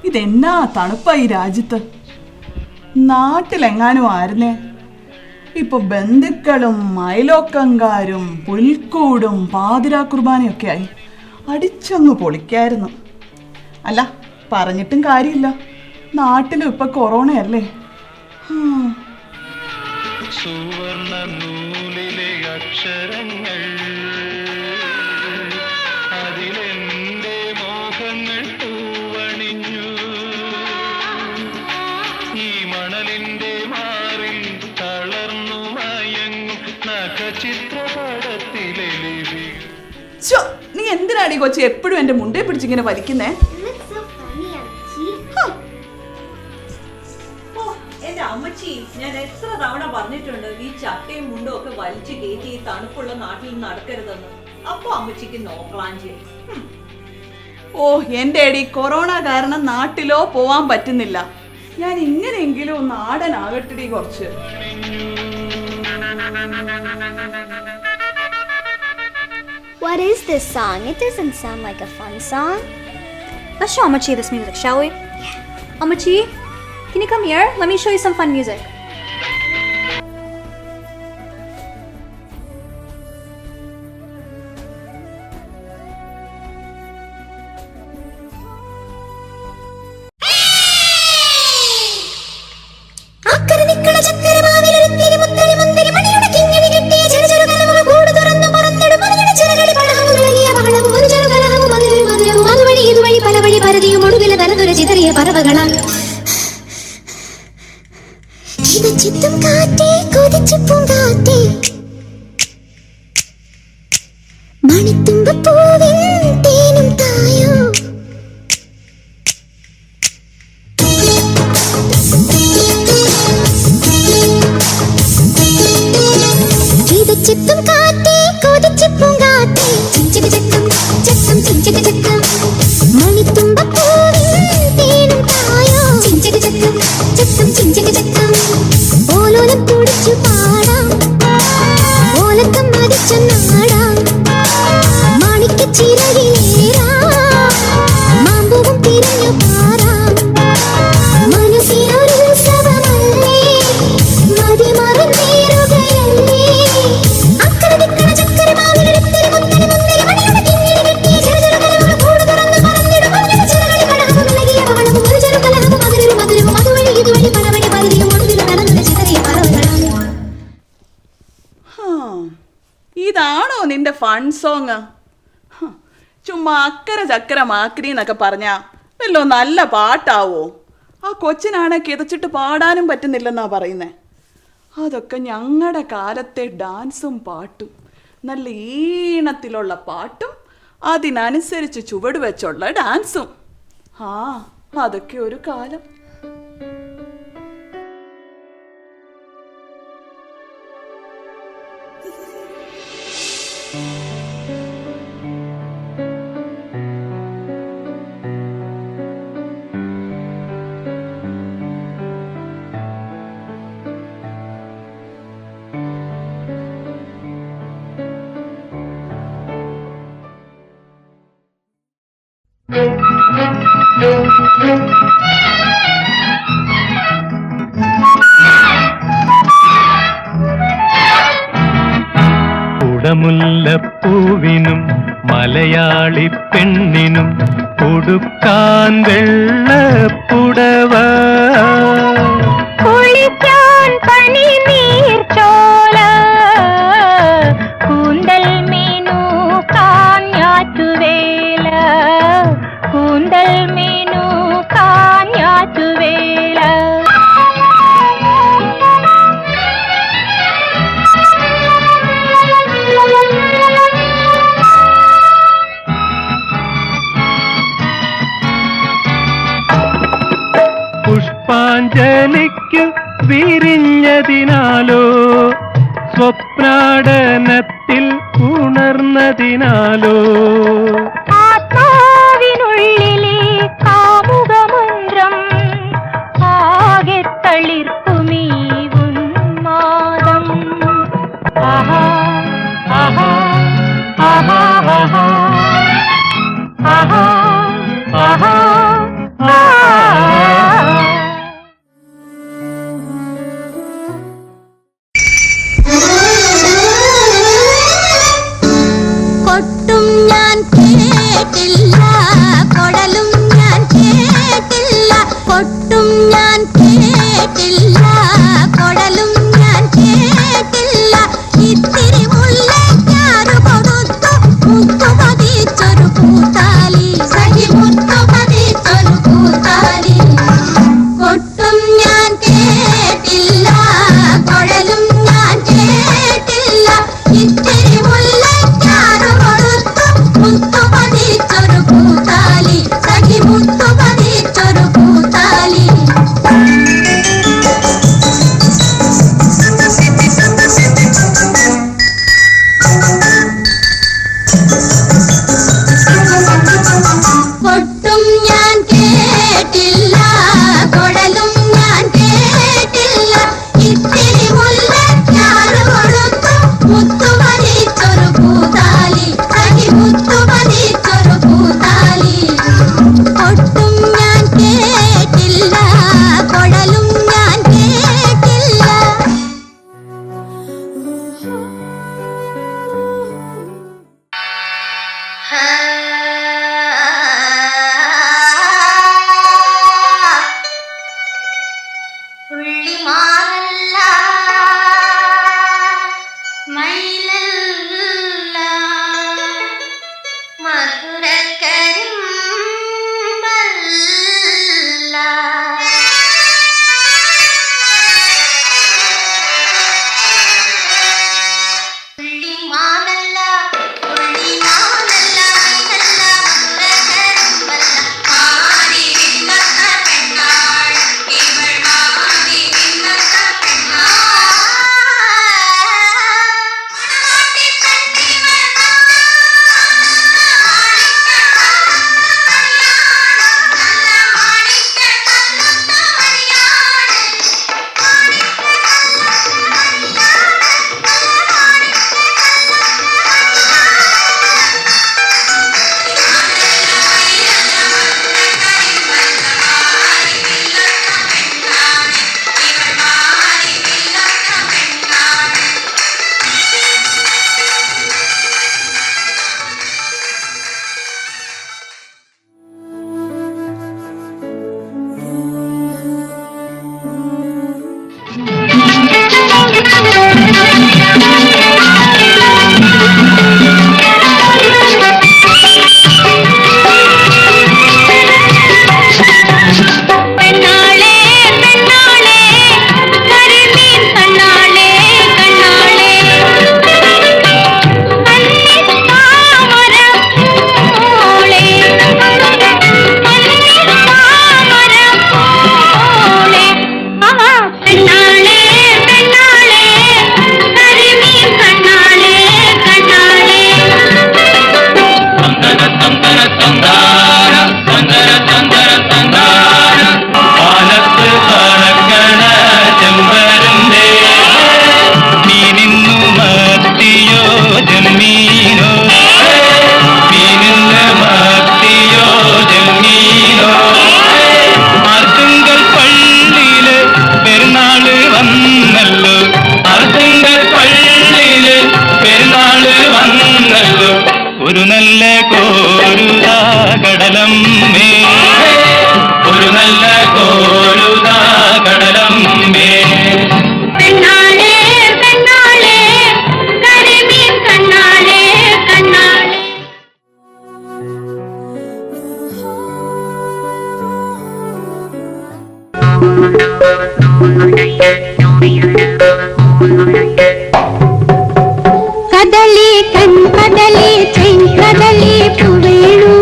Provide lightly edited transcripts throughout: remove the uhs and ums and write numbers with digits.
ഇതെന്നാ തണുപ്പായി രാജ്യത്ത്. നാട്ടിലെങ്ങാനും ആയിരുന്നേ, ഇപ്പൊ ബന്ധുക്കളും അയലോക്കങ്കാരും പുൽക്കൂടും പാതിരാ കുർബാനയൊക്കെ ആയി അടിച്ചങ്ങ് പൊളിക്കായിരുന്നു. അല്ല, പറഞ്ഞിട്ടും കാര്യമില്ല, നാട്ടിലും ഇപ്പൊ കൊറോണയല്ലേ. സുവർണ നൂലിലെ അക്ഷരങ്ങൾ അതിലെന്റെ മോഹങ്ങൾ പൂവണിഞ്ഞു. ഈ മണലിന്റെ മാറിൽ തളർന്നു മയങ്ങും നഖചിത്രപടത്തിലെ ലിപി. നീ എന്തിനാടി കൊച്ചി എപ്പോഴും എന്റെ മുണ്ടേ പിടിച്ചിങ്ങനെ വലിക്കുന്നേ? എന്റെ അമ്മച്ചി, ഞാൻ എത്ര തവണ പറഞ്ഞിട്ടുണ്ട് ഈ ചട്ടയും മുണ്ടും ഒക്കെ വലിച്ചു കയറ്റി ഈ തണുപ്പുള്ള നാട്ടിൽ നടക്കരുതെന്ന്. അപ്പൊ അമ്മച്ചിക്ക് നോക്കളാഞ്ചി. എന്റെ അടി, കൊറോണ കാരണം നാട്ടിലോ പോവാൻ പറ്റുന്നില്ല. ഞാൻ ഇങ്ങനെയെങ്കിലും നാടനാകട്ടെടി കുറച്ച്. What is this song? It doesn't sound like a fun song. Let's show Amachi this music, shall we? Yeah. Amachi, can you come here? Let me show you some fun music. ഇതാണോ നിന്റെ fun song? ചുമ്മാ അക്കര ചക്കര മാക്രി എന്നൊക്കെ പറഞ്ഞാ വല്ലോ നല്ല പാട്ടാവോ? ആ കൊച്ചിനാണെ കിതച്ചിട്ട് പാടാനും പറ്റുന്നില്ലെന്നാ പറയുന്നേ. അതൊക്കെ ഞങ്ങളുടെ കാലത്തെ ഡാൻസും പാട്ടും, നല്ല ഈണത്തിലുള്ള പാട്ടും അതിനനുസരിച്ച് ചുവട് വെച്ചുള്ള ഡാൻസും. അതൊക്കെ ഒരു കാലം. കുടമുല്ലപ്പൂവിനും മലയാളി പെണ്ണിനും കൊടുക്കാൻ വെള്ളപ്പുടവ, കുളിക്കാൻ പനിനീർച്ചോല, കൂന്തൽ മീനൂക്കാൻ ഞാറ്റുവേല, കൂന്തൽ മീനൂക്കാൻ ഞാറ്റുവേല. പുഷ്പാഞ്ജലിക്കു വിരിഞ്ഞതിനാലോ സ്വപ്നാടനത്തിൽ ഉണർന്നതിനാലോ ആത്മാവിനുള്ളിലെ കാമുകമന്ത്രം ആകെ തളിർക്കുമീ ഉന്മാദം. ആഹാ ആഹാ ആഹാ ആഹാ ആഹാ പുള്ളിമാനല്ല മയിലല്ല മധുരക്കരിമ്പല്ല പുള്ളിമാനല്ല പുള്ളിമാനല്ല മയിലല്ല മധുരക്കരിമ്പല്ല മാറി നിന്നത്ത പെണ്ണാൾ ഇവൾ മാറി നിന്നത്ത പെണ്ണാൾ മണവാട്ടി പെണ്ണിവൾ ഒരു നല്ല കോരുതാ കടലമ്മേ, ഒരു നല്ല കോരുതാ കടലമ്മേ. പെണ്ണാളേ പെണ്ണാളേ കരിമീൻ കണ്ണാളേ കണ്ണാളേ കദളി കൺകദളി ചെങ്കദളി പൂവേണു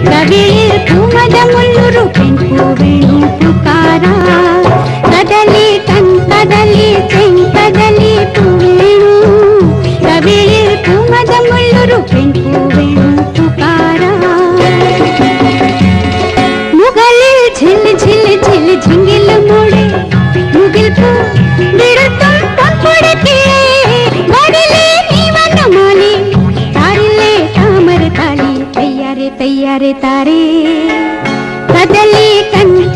കവിളിൽ പൂമദമുള്ളൊരു പെൺപൂവേണു പുകാരാ കദളി കൺകദളി ചെങ്കദളി പൂവേണു കവിളിൽ പൂമദമുള്ളൊരു പെൺപൂവേണു പുകാരാ മുകളിൽ ഝിൽ ഝിൽ ഝിൽ ঝিঙ্গിൽ മോടെ മുകിൽ പൂ വിടത്തും പൊൻപൊടിക്കേ तैयारे तारे कदली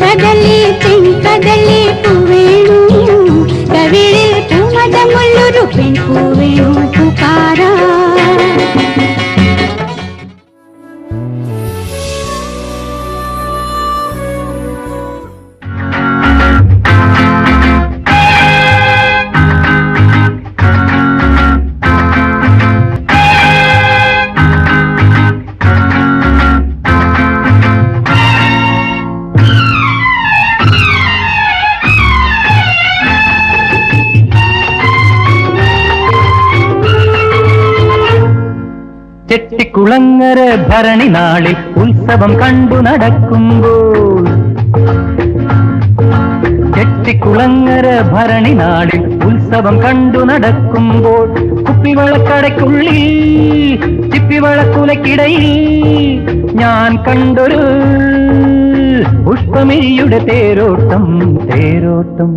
कदली कदली पूवेणु कविळिल पूमदमुल्लुरु पेण पूवेणु पुकारा ചെട്ടിക്കുളങ്ങര ഭരണി നാളിൽ ഉത്സവം കണ്ടു നടക്കുമ്പോൾ, ചെട്ടിക്കുളങ്ങര ഭരണി നാളിൽ ഉത്സവം കണ്ടു നടക്കുമ്പോൾ, കുപ്പിവളക്കടയ്ക്കുള്ളിൽ ചിപ്പിവളക്കുലക്കിടയിൽ ഞാൻ കണ്ടൊരു പുഷ്പമിഴിയുടെ തേരോട്ടം തേരോട്ടം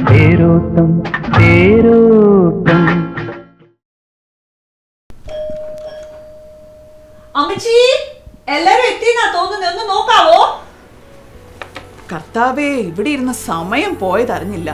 തേരോട്ടം തേരോട്ടം. അമ്മച്ചി എല്ലാരും എത്തിയെന്നാ തോന്നുന്നത്, ഒന്ന് നോക്കാവോ? കർത്താവേ, ഇവിടെ ഇരുന്ന സമയം പോയതറിഞ്ഞില്ല.